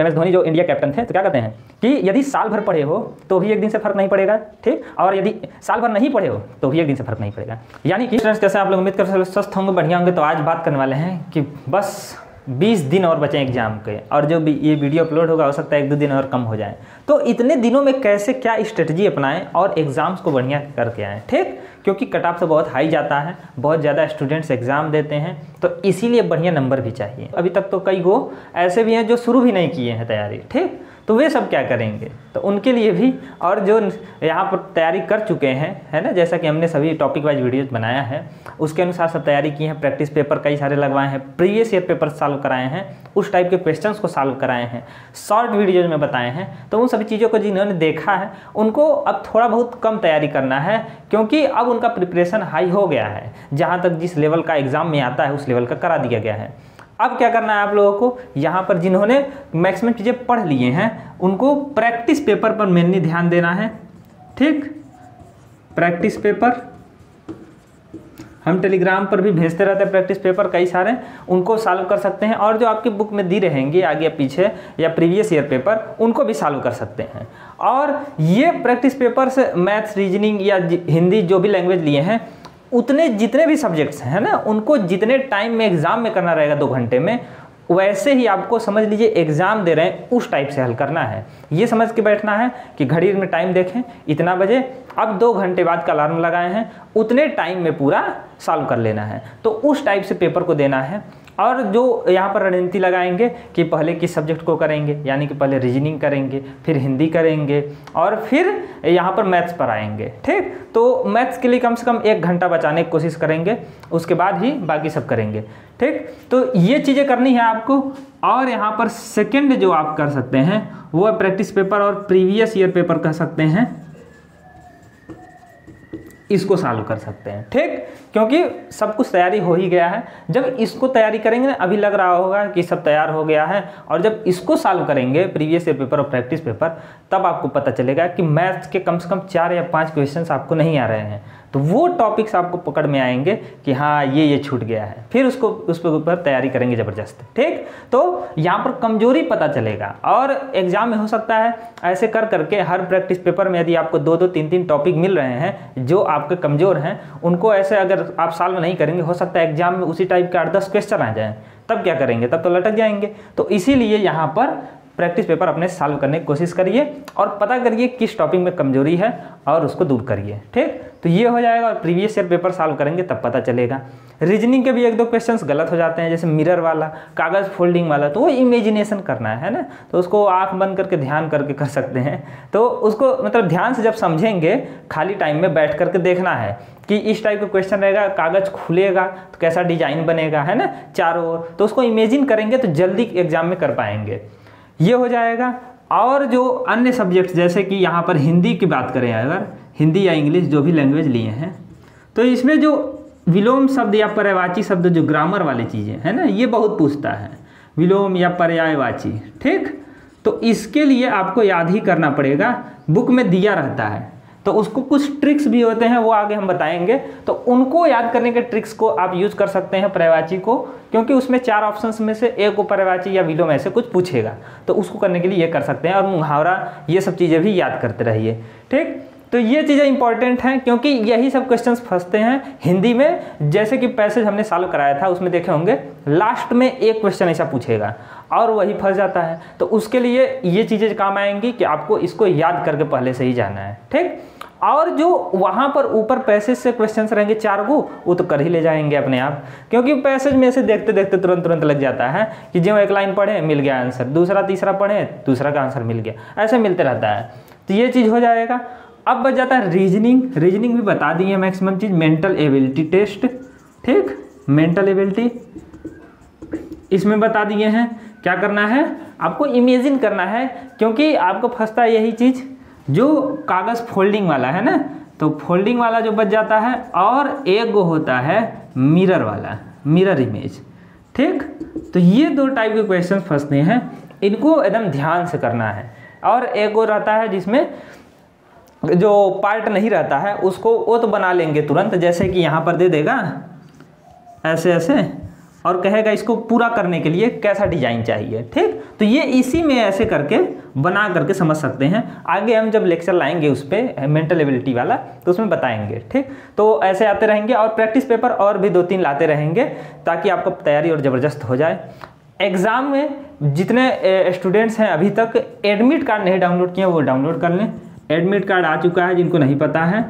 MS Dhoni जो India captain थे, तो क्या कहते हैं कि यदि साल भर पढ़े हो तो भी एक दिन से फर्क नहीं पड़ेगा, ठीक, और यदि साल भर नहीं पढ़े हो तो भी एक दिन से फर्क नहीं पड़ेगा। यानी कि स्टूडेंट्स कैसे आप लोग उम्मीद कर स्वस्थ होंगे, बढ़िया होंगे। तो आज बात करने वाले हैं कि बस 20 दिन और बचे एग्जाम के, और जो भी ये वीडियो अपलोड होगा हो सकता है 1-2 दिन और कम हो जाए। तो इतने दिनों में कैसे क्या स्ट्रेटजी अपनाएं और एग्जाम्स को बढ़िया करके आएँ, ठीक, क्योंकि कट ऑफ तो बहुत हाई जाता है, बहुत ज़्यादा स्टूडेंट्स एग्ज़ाम देते हैं, तो इसीलिए बढ़िया नंबर भी चाहिए। अभी तक तो कई गो ऐसे भी हैं जो शुरू भी नहीं किए हैं तैयारी, ठीक, तो वे सब क्या करेंगे, तो उनके लिए भी, और जो यहाँ पर तैयारी कर चुके हैं, है ना, जैसा कि हमने सभी टॉपिक वाइज वीडियोज बनाया है उसके अनुसार सब तैयारी की है, प्रैक्टिस पेपर कई सारे लगवाए हैं, प्रीवियस ईयर पेपर सॉल्व कराए हैं, उस टाइप के क्वेश्चंस को सॉल्व कराए हैं, शॉर्ट वीडियोज में बताए हैं। तो उन सभी चीज़ों को जिन्होंने देखा है उनको अब थोड़ा बहुत कम तैयारी करना है, क्योंकि अब उनका प्रिपरेशन हाई हो गया है, जहाँ तक जिस लेवल का एग्ज़ाम में आता है उस लेवल का करा दिया गया है। अब क्या करना है आप लोगों को, यहाँ पर जिन्होंने मैक्सिमम चीज़ें पढ़ लिए हैं उनको प्रैक्टिस पेपर पर मेनली ध्यान देना है, ठीक, प्रैक्टिस पेपर हम टेलीग्राम पर भी भेजते रहते हैं, प्रैक्टिस पेपर कई सारे, उनको सॉल्व कर सकते हैं, और जो आपके बुक में दी रहेंगे आगे या पीछे या प्रीवियस ईयर पेपर उनको भी सॉल्व कर सकते हैं। और ये प्रैक्टिस पेपर से मैथ्स, रीजनिंग या हिंदी जो भी लैंग्वेज लिए हैं उतने जितने भी सब्जेक्ट्स हैं ना, उनको जितने टाइम में एग्ज़ाम में करना रहेगा 2 घंटे में, वैसे ही आपको समझ लीजिए एग्ज़ाम दे रहे हैं उस टाइप से हल करना है। ये समझ के बैठना है कि घड़ी में टाइम देखें इतना बजे, अब 2 घंटे बाद का अलार्म लगाए हैं, उतने टाइम में पूरा सॉल्व कर लेना है, तो उस टाइप से पेपर को देना है। और जो यहाँ पर रणनीति लगाएंगे कि पहले किस सब्जेक्ट को करेंगे, यानी कि पहले रीजनिंग करेंगे, फिर हिंदी करेंगे, और फिर यहाँ पर मैथ्स पर आएंगे, ठीक। तो मैथ्स के लिए कम से कम 1 घंटा बचाने की कोशिश करेंगे, उसके बाद ही बाकी सब करेंगे, ठीक। तो ये चीज़ें करनी है आपको। और यहाँ पर सेकेंड जो आप कर सकते हैं वो है प्रैक्टिस पेपर और प्रीवियस ईयर पेपर कर सकते हैं, इसको सॉल्व कर सकते हैं, ठीक, क्योंकि सब कुछ तैयारी हो ही गया है। जब इसको तैयारी करेंगे ना, अभी लग रहा होगा कि सब तैयार हो गया है, और जब इसको सॉल्व करेंगे प्रीवियस ईयर पेपर और प्रैक्टिस पेपर, तब आपको पता चलेगा कि मैथ्स के कम से कम 4 या 5 क्वेश्चंस आपको नहीं आ रहे हैं, तो वो टॉपिक्स आपको पकड़ में आएंगे कि हाँ ये छूट गया है, फिर उसको उस पर ऊपर तैयारी करेंगे ज़बरदस्त, ठीक। तो यहाँ पर कमजोरी पता चलेगा, और एग्जाम में हो सकता है ऐसे कर करके हर प्रैक्टिस पेपर में यदि आपको 2-2, 3-3 टॉपिक मिल रहे हैं जो आपके कमज़ोर हैं, उनको ऐसे अगर आप सॉल्व नहीं करेंगे, हो सकता है एग्जाम में उसी टाइप के 8-10 क्वेश्चन आ जाएँ, तब क्या करेंगे, तब तो लटक जाएंगे। तो इसीलिए यहाँ पर प्रैक्टिस पेपर अपने सॉल्व करने की कोशिश करिए और पता करिए किस टॉपिक में कमजोरी है और उसको दूर करिए, ठीक। तो ये हो जाएगा, और प्रीवियस ईयर पेपर सॉल्व करेंगे तब पता चलेगा। रीजनिंग के भी 1-2 क्वेश्चंस गलत हो जाते हैं, जैसे मिरर वाला, कागज़ फोल्डिंग वाला, तो वो इमेजिनेशन करना है ना, तो उसको आंख बंद करके ध्यान करके कर सकते हैं। तो उसको मतलब ध्यान से जब समझेंगे, खाली टाइम में बैठ करके देखना है कि इस टाइप का क्वेश्चन रहेगा, कागज़ खुलेगा तो कैसा डिजाइन बनेगा, है ना, चारों ओर, तो उसको इमेजिन करेंगे तो जल्दी एग्जाम में कर पाएंगे, ये हो जाएगा। और जो अन्य सब्जेक्ट जैसे कि यहाँ पर हिंदी की बात करें, अगर हिंदी या इंग्लिश जो भी लैंग्वेज लिए हैं, तो इसमें जो विलोम शब्द या पर्यायवाची शब्द, जो ग्रामर वाली चीज़ें हैं ना, ये बहुत पूछता है, विलोम या पर्यायवाची, ठीक। तो इसके लिए आपको याद ही करना पड़ेगा, बुक में दिया रहता है, तो उसको कुछ ट्रिक्स भी होते हैं, वो आगे हम बताएंगे, तो उनको याद करने के ट्रिक्स को आप यूज कर सकते हैं पर्यायवाची को, क्योंकि उसमें 4 ऑप्शंस में से एक को पर्यायवाची या विलोम ऐसे कुछ पूछेगा, तो उसको करने के लिए ये कर सकते हैं। और मुहावरा, ये सब चीज़ें भी याद करते रहिए, ठीक। तो ये चीज़ें इंपॉर्टेंट हैं, क्योंकि यही सब क्वेश्चंस फंसते हैं हिंदी में। जैसे कि पैसेज हमने सॉल्व कराया था, उसमें देखे होंगे लास्ट में एक क्वेश्चन ऐसा पूछेगा और वही फंस जाता है, तो उसके लिए ये चीज़ें काम आएंगी कि आपको इसको याद करके पहले से ही जाना है, ठीक। और जो वहाँ पर ऊपर पैसेज से क्वेश्चंस रहेंगे 4 को, वो तो कर ही ले जाएंगे अपने आप, क्योंकि पैसेज में से देखते देखते तुरंत लग जाता है कि जो एक लाइन पढ़े मिल गया आंसर, दूसरा तीसरा पढ़े दूसरा का आंसर मिल गया, ऐसे मिलते रहता है, तो ये चीज़ हो जाएगा। अब बच जाता है रीजनिंग। रीजनिंग भी बता दी है मैक्सिमम चीज़, मेंटल एबिलिटी टेस्ट, ठीक, मेंटल एबिलिटी इसमें बता दिए हैं। क्या करना है, आपको इमेजिन करना है, क्योंकि आपको फंसता है यही चीज़, जो कागज़ फोल्डिंग वाला है ना, तो फोल्डिंग वाला जो बच जाता है, और एक वो होता है मिरर वाला, मिरर इमेज, ठीक। तो ये 2 टाइप के क्वेश्चन फंसते हैं, इनको एकदम ध्यान से करना है। और एक वो रहता है जिसमें जो पार्ट नहीं रहता है उसको वो तो बना लेंगे तुरंत, जैसे कि यहाँ पर दे देगा ऐसे ऐसे, और कहेगा इसको पूरा करने के लिए कैसा डिजाइन चाहिए। ठीक, तो ये इसी में ऐसे करके बना करके समझ सकते हैं। आगे हम जब लेक्चर लाएंगे उस पर मेंटल एबिलिटी वाला तो उसमें बताएंगे। ठीक, तो ऐसे आते रहेंगे और प्रैक्टिस पेपर और भी 2-3 लाते रहेंगे ताकि आपको तैयारी और ज़बरदस्त हो जाए। एग्ज़ाम में जितने स्टूडेंट्स हैं अभी तक एडमिट कार्ड नहीं डाउनलोड किए वो डाउनलोड कर लें। एडमिट कार्ड आ चुका है, जिनको नहीं पता है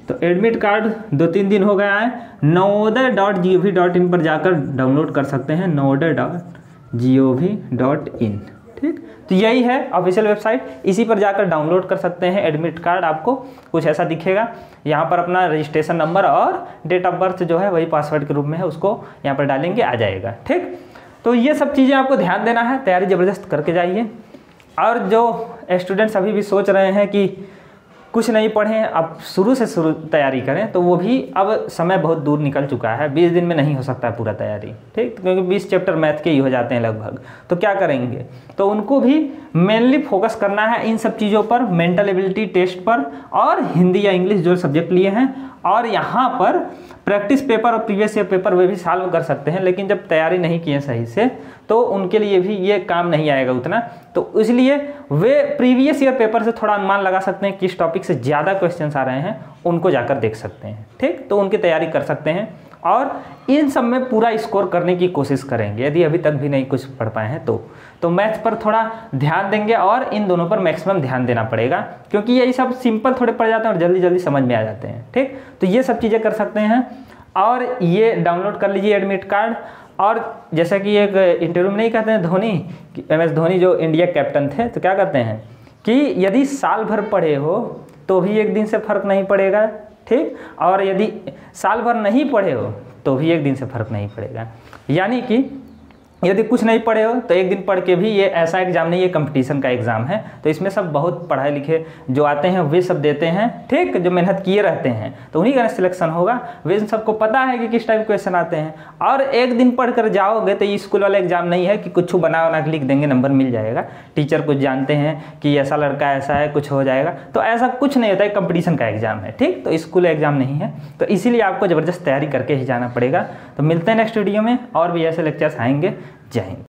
तो एडमिट कार्ड 2-3 दिन हो गया है, navodaya.gov.in पर जाकर डाउनलोड कर सकते हैं, navodaya.gov.in। ठीक, तो यही है ऑफिशियल वेबसाइट, इसी पर जाकर डाउनलोड कर सकते हैं एडमिट कार्ड। आपको कुछ ऐसा दिखेगा, यहाँ पर अपना रजिस्ट्रेशन नंबर और डेट ऑफ बर्थ जो है वही पासवर्ड के रूप में है, उसको यहाँ पर डालेंगे, आ जाएगा। ठीक, तो ये सब चीज़ें आपको ध्यान देना है, तैयारी ज़बरदस्त करके जाइए। और जो स्टूडेंट्स अभी भी सोच रहे हैं कि कुछ नहीं पढ़ें, अब शुरू से शुरू तैयारी करें, तो वो भी अब समय बहुत दूर निकल चुका है, 20 दिन में नहीं हो सकता है पूरा तैयारी। ठीक, क्योंकि 20 चैप्टर मैथ के ही हो जाते हैं लगभग, तो क्या करेंगे, तो उनको भी मेनली फोकस करना है इन सब चीज़ों पर, मेंटल एबिलिटी टेस्ट पर और हिंदी या इंग्लिश जो सब्जेक्ट लिए हैं। और यहाँ पर प्रैक्टिस पेपर और प्रीवियस ईयर पेपर वे भी सॉल्व कर सकते हैं, लेकिन जब तैयारी नहीं किए सही से तो उनके लिए भी ये काम नहीं आएगा उतना, तो इसलिए वे प्रीवियस ईयर पेपर से थोड़ा अनुमान लगा सकते हैं किस टॉपिक से ज़्यादा क्वेश्चंस आ रहे हैं, उनको जाकर देख सकते हैं। ठीक, तो उनकी तैयारी कर सकते हैं और इन सब में पूरा स्कोर करने की कोशिश करेंगे यदि अभी तक भी नहीं कुछ पढ़ पाए हैं तो मैथ्स पर थोड़ा ध्यान देंगे और इन दोनों पर मैक्सिमम ध्यान देना पड़ेगा, क्योंकि यही सब सिंपल थोड़े पड़ जाते हैं और जल्दी जल्दी समझ में आ जाते हैं। ठीक, तो ये सब चीज़ें कर सकते हैं और ये डाउनलोड कर लीजिए एडमिट कार्ड। और जैसा कि एक इंटरव्यू में नहीं कहते हैं धोनी, MS धोनी जो इंडिया कैप्टन थे, तो क्या कहते हैं कि यदि साल भर पढ़े हो तो भी एक दिन से फ़र्क नहीं पड़ेगा। ठीक, और यदि साल भर नहीं पढ़े हो तो भी एक दिन से फ़र्क नहीं पड़ेगा। यानी कि यदि कुछ नहीं पढ़े हो तो एक दिन पढ़ के भी, ये ऐसा एग्ज़ाम नहीं, ये कंपटीशन का एग्ज़ाम है, तो इसमें सब बहुत पढ़े लिखे जो आते हैं वे सब देते हैं। ठीक, जो मेहनत किए रहते हैं तो उन्हीं का सिलेक्शन होगा, वे सबको पता है कि किस टाइप क्वेश्चन आते हैं। और एक दिन पढ़ कर जाओगे तो ये स्कूल वाला एग्ज़ाम नहीं है कि कुछ बना बना के लिख देंगे नंबर मिल जाएगा, टीचर कुछ जानते हैं कि ऐसा लड़का ऐसा है कुछ हो जाएगा, तो ऐसा कुछ नहीं होता है, कंपटीशन का एग्ज़ाम है। ठीक, तो स्कूल एग्ज़ाम नहीं है, तो इसीलिए आपको ज़बरदस्त तैयारी करके ही जाना पड़ेगा। तो मिलते हैं नेक्स्ट वीडियो में, और भी ऐसे लेक्चर्स आएंगे। जय हिंद।